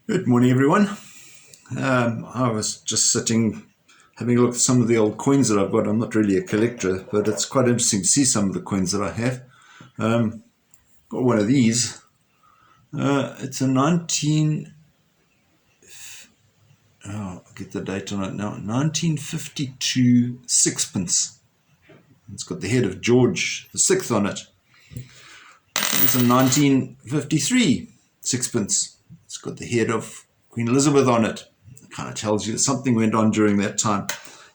Good morning, everyone. I was just sitting having a look at some of the old coins that I've got. I'm not really a collector, but it's quite interesting to see some of the coins that I have. Got one of these. It's a 19... I'll get the date on it now. 1952 sixpence. It's got the head of George VI on it. It's a 1953 sixpence. It's got the head of Queen Elizabeth on it. It kind of tells you that something went on during that time.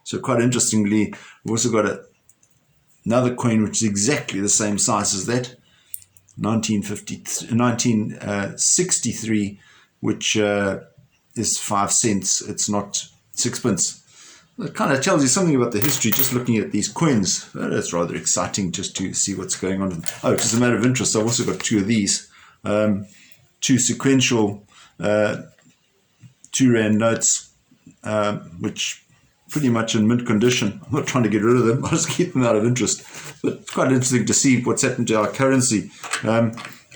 So quite interestingly, we've also got another coin which is exactly the same size as that, 1963, which is 5 cents. It's not sixpence. It kind of tells you something about the history just looking at these coins. It's rather exciting just to see what's going on. Oh, just a matter of interest, I've also got two of these. Two sequential 2 Rand notes, which pretty much in mint condition. I'm not trying to get rid of them, I'll just keep them out of interest. But it's quite interesting to see what's happened to our currency.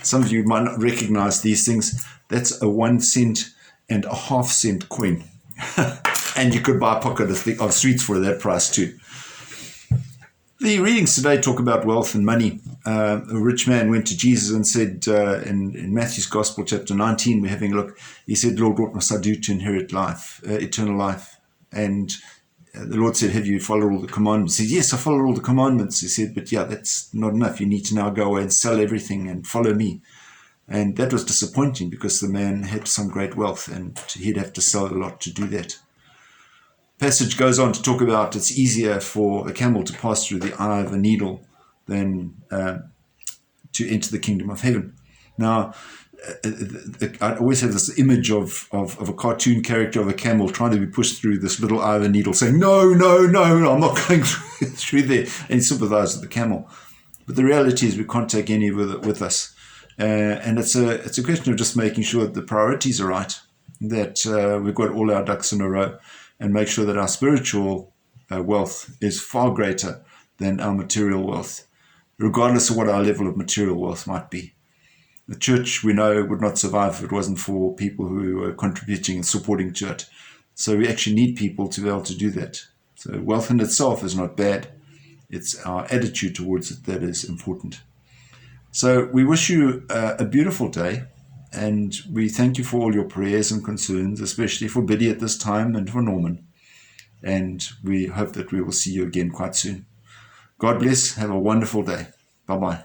Some of you might not recognize these things. That's a 1 cent and a half cent coin. And you could buy a pocket of sweets for that price too. The readings today talk about wealth and money. A rich man went to Jesus and said, in Matthew's Gospel, chapter 19, we're having a look. He said, Lord, what must I do to inherit life, eternal life? And the Lord said, have you followed all the commandments? He said, yes, I followed all the commandments. He said, but yeah, that's not enough. You need to now go away and sell everything and follow me. And that was disappointing because the man had some great wealth and he'd have to sell a lot to do that. Passage goes on to talk about it's easier for a camel to pass through the eye of a needle than to enter the kingdom of heaven. Now, I always have this image of a cartoon character of a camel trying to be pushed through this little eye of a needle saying, no, I'm not going through there, and sympathize with the camel. But the reality is we can't take any of it with us. And it's a question of just making sure that the priorities are right, that we've got all our ducks in a row, and make sure that our spiritual wealth is far greater than our material wealth, regardless of what our level of material wealth might be. The church, we know, would not survive if it wasn't for people who were contributing and supporting to it. So we actually need people to be able to do that. So wealth in itself is not bad. It's our attitude towards it that is important. So we wish you a beautiful day. And we thank you for all your prayers and concerns, especially for Biddy at this time and for Norman. And we hope that we will see you again quite soon. God bless. Have a wonderful day. Bye-bye.